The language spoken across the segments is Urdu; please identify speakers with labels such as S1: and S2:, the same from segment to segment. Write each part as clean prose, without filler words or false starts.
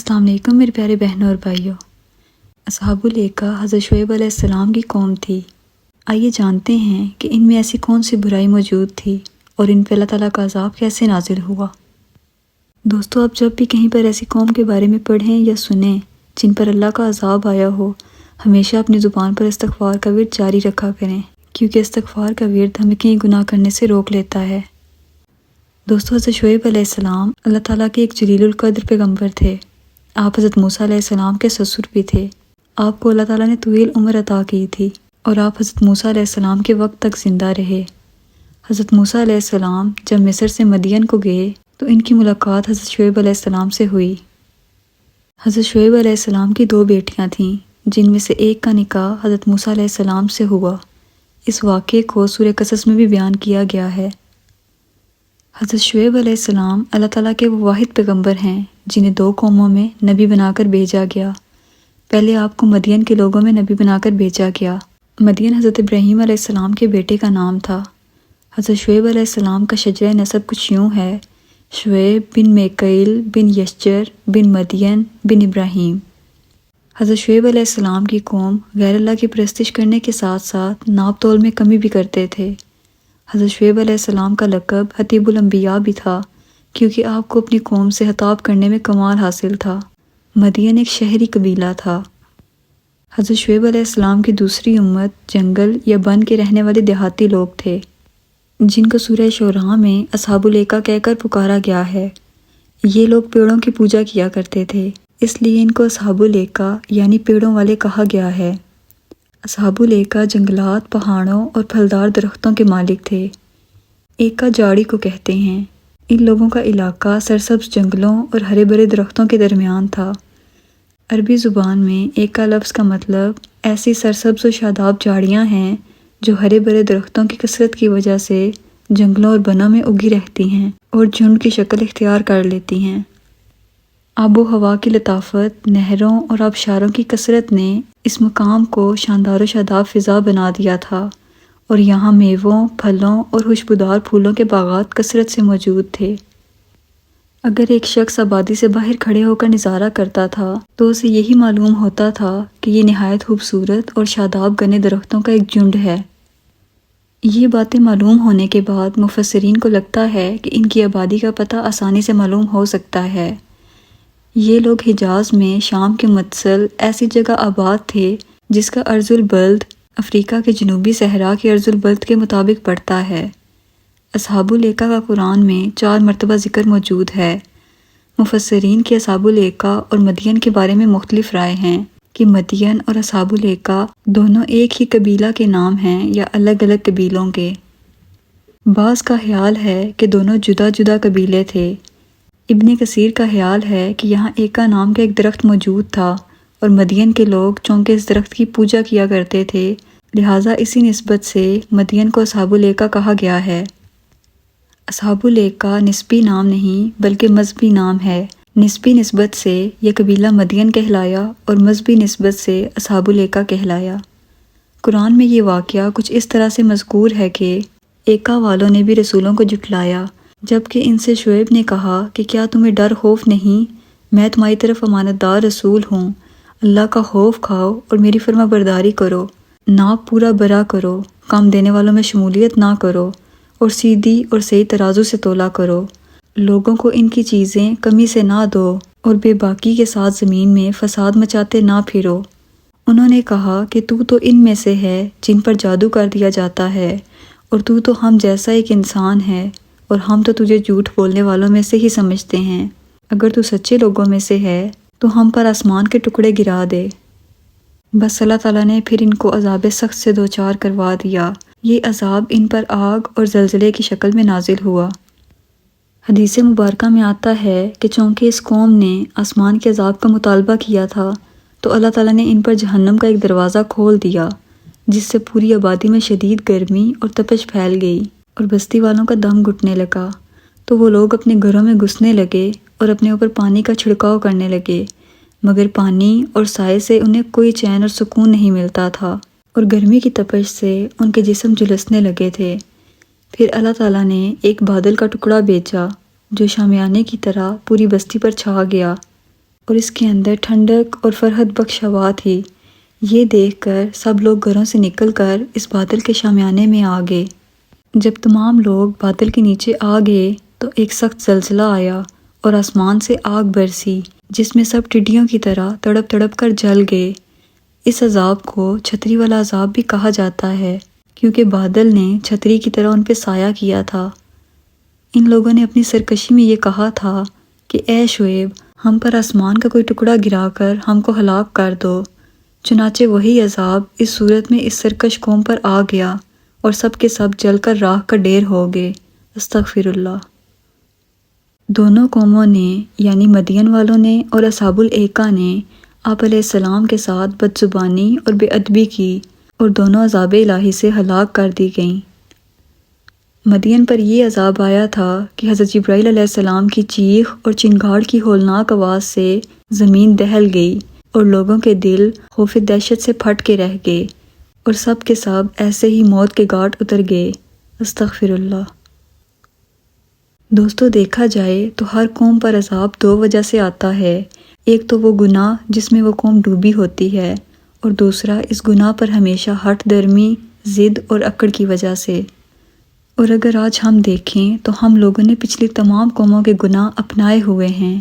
S1: السلام علیکم میرے پیارے بہنوں اور بھائیوں۔ اصحاب الایکہ حضرت شعیب علیہ السلام کی قوم تھی۔ آئیے جانتے ہیں کہ ان میں ایسی کون سی برائی موجود تھی اور ان پہ اللہ تعالیٰ کا عذاب کیسے نازل ہوا۔ دوستو، آپ جب بھی کہیں پر ایسی قوم کے بارے میں پڑھیں یا سنیں جن پر اللہ کا عذاب آیا ہو، ہمیشہ اپنی زبان پر استغفار کا ورد جاری رکھا کریں، کیونکہ استغفار کا ورد ہمیں کہیں گناہ کرنے سے روک لیتا ہے۔ دوستو، حضرت شعیب علیہ السلام اللہ تعالیٰ کے ایک جلیل القدر پیغمبر تھے۔ آپ حضرت موسیٰ علیہ السلام کے سسر بھی تھے۔ آپ کو اللہ تعالیٰ نے طویل عمر عطا کی تھی اور آپ حضرت موسیٰ علیہ السلام کے وقت تک زندہ رہے۔ حضرت موسیٰ علیہ السلام جب مصر سے مدین کو گئے تو ان کی ملاقات حضرت شعیب علیہ السلام سے ہوئی۔ حضرت شعیب علیہ السلام کی 2 بیٹیاں تھیں، جن میں سے ایک کا نکاح حضرت موسیٰ علیہ السلام سے ہوا۔ اس واقعے کو سورہ قصص میں بھی بیان کیا گیا ہے۔ حضرت شعیب علیہ السلام اللہ تعالیٰ کے وہ واحد پیغمبر ہیں جنہیں 2 قوموں میں نبی بنا کر بھیجا گیا۔ پہلے آپ کو مدین کے لوگوں میں نبی بنا کر بھیجا گیا۔ مدین حضرت ابراہیم علیہ السلام کے بیٹے کا نام تھا۔ حضرت شعیب علیہ السلام کا شجرہ نسب کچھ یوں ہے: شعیب بن میکائیل بن یشجر بن مدین بن ابراہیم۔ حضرت شعیب علیہ السلام کی قوم غیر اللہ کی پرستش کرنے کے ساتھ ساتھ ناپ تول میں کمی بھی کرتے تھے۔ حضرت شعیب علیہ السلام کا لقب حتیب الانبیاء بھی تھا، کیونکہ آپ کو اپنی قوم سے خطاب کرنے میں کمال حاصل تھا۔ مدین ایک شہری قبیلہ تھا۔ حضرت شعیب علیہ السلام کی دوسری امت جنگل یا بن کے رہنے والے دیہاتی لوگ تھے، جن کو سورہ شعراء میں اصحاب الایکہ کہہ کر پکارا گیا ہے۔ یہ لوگ پیڑوں کی پوجا کیا کرتے تھے، اس لیے ان کو اصحاب الایکہ یعنی پیڑوں والے کہا گیا ہے۔ اصحاب الایکہ جنگلات، پہاڑوں اور پھلدار درختوں کے مالک تھے۔ ایکا جاڑی کو کہتے ہیں۔ ان لوگوں کا علاقہ سرسبز جنگلوں اور ہرے بھرے درختوں کے درمیان تھا۔ عربی زبان میں ایکا لفظ کا مطلب ایسی سرسبز و شاداب جھاڑیاں ہیں جو ہرے بھرے درختوں کی کثرت کی وجہ سے جنگلوں اور بنوں میں اگی رہتی ہیں اور جھنڈ کی شکل اختیار کر لیتی ہیں۔ آب و ہوا کی لطافت، نہروں اور آبشاروں کی کثرت نے اس مقام کو شاندار و شاداب فضا بنا دیا تھا، اور یہاں میووں، پھلوں اور خوشبودار پھولوں کے باغات کثرت سے موجود تھے۔ اگر ایک شخص آبادی سے باہر کھڑے ہو کر نظارہ کرتا تھا تو اسے یہی معلوم ہوتا تھا کہ یہ نہایت خوبصورت اور شاداب گھنے درختوں کا ایک جھنڈ ہے۔ یہ باتیں معلوم ہونے کے بعد مفسرین کو لگتا ہے کہ ان کی آبادی کا پتہ آسانی سے معلوم ہو سکتا ہے۔ یہ لوگ حجاز میں شام کے متصل ایسی جگہ آباد تھے جس کا ارض البلد افریقہ کے جنوبی صحرا کے ارض البلد کے مطابق پڑتا ہے۔ اصحاب الایکہ کا قرآن میں 4 مرتبہ ذکر موجود ہے۔ مفسرین کے اصحاب الایکہ اور مدین کے بارے میں مختلف رائے ہیں کہ مدین اور اصحاب الایکہ دونوں ایک ہی قبیلہ کے نام ہیں یا الگ الگ قبیلوں کے۔ بعض کا خیال ہے کہ دونوں جدا جدا قبیلے تھے۔ ابن کثیر کا خیال ہے کہ یہاں ایکا نام کا ایک درخت موجود تھا اور مدین کے لوگ چونکہ اس درخت کی پوجا کیا کرتے تھے، لہٰذا اسی نسبت سے مدین کو اصحاب الایکہ کہا گیا ہے۔ اصحاب الایکہ نسبی نام نہیں بلکہ مذہبی نام ہے۔ نسبی نسبت سے یہ قبیلہ مدین کہلایا اور مذہبی نسبت سے اصحاب الایکہ کہلایا۔ قرآن میں یہ واقعہ کچھ اس طرح سے مذکور ہے کہ ایکا والوں نے بھی رسولوں کو جھٹلایا، جبکہ ان سے شعیب نے کہا کہ کیا تمہیں ڈر خوف نہیں؟ میں تمہاری طرف امانت دار رسول ہوں۔ اللہ کا خوف کھاؤ اور میری فرما برداری کرو، ناپ پورا برا کرو، کام دینے والوں میں شمولیت نہ کرو، اور سیدھی اور صحیح ترازو سے تولا کرو۔ لوگوں کو ان کی چیزیں کمی سے نہ دو اور بے باکی کے ساتھ زمین میں فساد مچاتے نہ پھرو۔ انہوں نے کہا کہ تو ان میں سے ہے جن پر جادو کر دیا جاتا ہے، اور تو ہم جیسا ایک انسان ہے، اور ہم تو تجھے جھوٹ بولنے والوں میں سے ہی سمجھتے ہیں۔ اگر تو سچے لوگوں میں سے ہے تو ہم پر آسمان کے ٹکڑے گرا دے۔ بس اللہ تعالیٰ نے پھر ان کو عذاب سخت سے دوچار کروا دیا۔ یہ عذاب ان پر آگ اور زلزلے کی شکل میں نازل ہوا۔ حدیث مبارکہ میں آتا ہے کہ چونکہ اس قوم نے آسمان کے عذاب کا مطالبہ کیا تھا تو اللہ تعالیٰ نے ان پر جہنم کا ایک دروازہ کھول دیا، جس سے پوری آبادی میں شدید گرمی اور تپش پھیل گئی اور بستی والوں کا دم گھٹنے لگا۔ تو وہ لوگ اپنے گھروں میں گھسنے لگے اور اپنے اوپر پانی کا چھڑکاؤ کرنے لگے، مگر پانی اور سائے سے انہیں کوئی چین اور سکون نہیں ملتا تھا، اور گرمی کی تپش سے ان کے جسم جھلسنے لگے تھے۔ پھر اللہ تعالیٰ نے ایک بادل کا ٹکڑا بھیجا جو شامیانے کی طرح پوری بستی پر چھا گیا، اور اس کے اندر ٹھنڈک اور فرحت بخش ہوا تھی۔ یہ دیکھ کر سب لوگ گھروں سے نکل کر اس بادل کے شامیانے میں آ گئے۔ جب تمام لوگ بادل کے نیچے آ گئے تو ایک سخت زلزلہ آیا اور آسمان سے آگ برسی، جس میں سب ٹڈیوں کی طرح تڑپ تڑپ کر جل گئے۔ اس عذاب کو چھتری والا عذاب بھی کہا جاتا ہے، کیونکہ بادل نے چھتری کی طرح ان پہ سایہ کیا تھا۔ ان لوگوں نے اپنی سرکشی میں یہ کہا تھا کہ اے شعیب، ہم پر آسمان کا کوئی ٹکڑا گرا کر ہم کو ہلاک کر دو۔ چنانچہ وہی عذاب اس صورت میں اس سرکش قوم پر آ گیا اور سب کے سب جل کر راکھ کا ڈھیر ہو گئے۔ استغفر اللہ۔ دونوں قوموں نے یعنی مدین والوں نے اور اصحاب الایکہ نے آپ علیہ السلام کے ساتھ بدزبانی اور بے ادبی کی اور دونوں عذاب الہی سے ہلاک کر دی گئیں۔ مدین پر یہ عذاب آیا تھا کہ حضرت جبرائیل علیہ السلام کی چیخ اور چنگھاڑ کی ہولناک آواز سے زمین دہل گئی اور لوگوں کے دل خوف دہشت سے پھٹ کے رہ گئے اور سب کے سب ایسے ہی موت کے گھاٹ اتر گئے۔ استغفر اللہ۔ دوستو، دیکھا جائے تو ہر قوم پر عذاب دو وجہ سے آتا ہے۔ ایک تو وہ گناہ جس میں وہ قوم ڈوبی ہوتی ہے، اور دوسرا اس گناہ پر ہمیشہ ہٹ درمی، ضد اور اکڑ کی وجہ سے۔ اور اگر آج ہم دیکھیں تو ہم لوگوں نے پچھلی تمام قوموں کے گناہ اپنائے ہوئے ہیں۔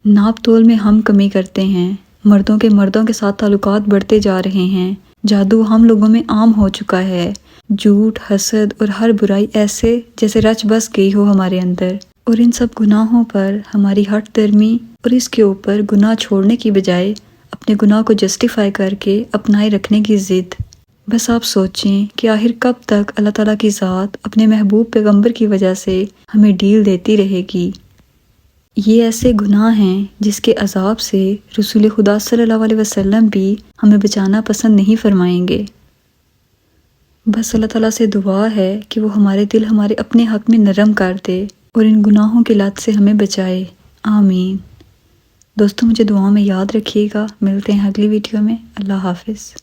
S1: ناپ تول میں ہم کمی کرتے ہیں، مردوں کے ساتھ تعلقات بڑھتے جا رہے ہیں، جادو ہم لوگوں میں عام ہو چکا ہے، جھوٹ، حسد اور ہر برائی ایسے جیسے رچ بس گئی ہو ہمارے اندر۔ اور ان سب گناہوں پر ہماری ہٹ درمی اور اس کے اوپر گناہ چھوڑنے کی بجائے اپنے گناہ کو جسٹیفائی کر کے اپنائے رکھنے کی ضد۔ بس آپ سوچیں کہ آخر کب تک اللہ تعالیٰ کی ذات اپنے محبوب پیغمبر کی وجہ سے ہمیں ڈیل دیتی رہے گی۔ یہ ایسے گناہ ہیں جس کے عذاب سے رسول خدا صلی اللہ علیہ وسلم بھی ہمیں بچانا پسند نہیں فرمائیں گے۔ بس اللہ تعالیٰ سے دعا ہے کہ وہ ہمارے دل ہمارے اپنے حق میں نرم کر دے اور ان گناہوں کی لت سے ہمیں بچائے۔ آمین۔ دوستو، مجھے دعاؤں میں یاد رکھیے گا۔ ملتے ہیں اگلی ویڈیو میں۔ اللہ حافظ۔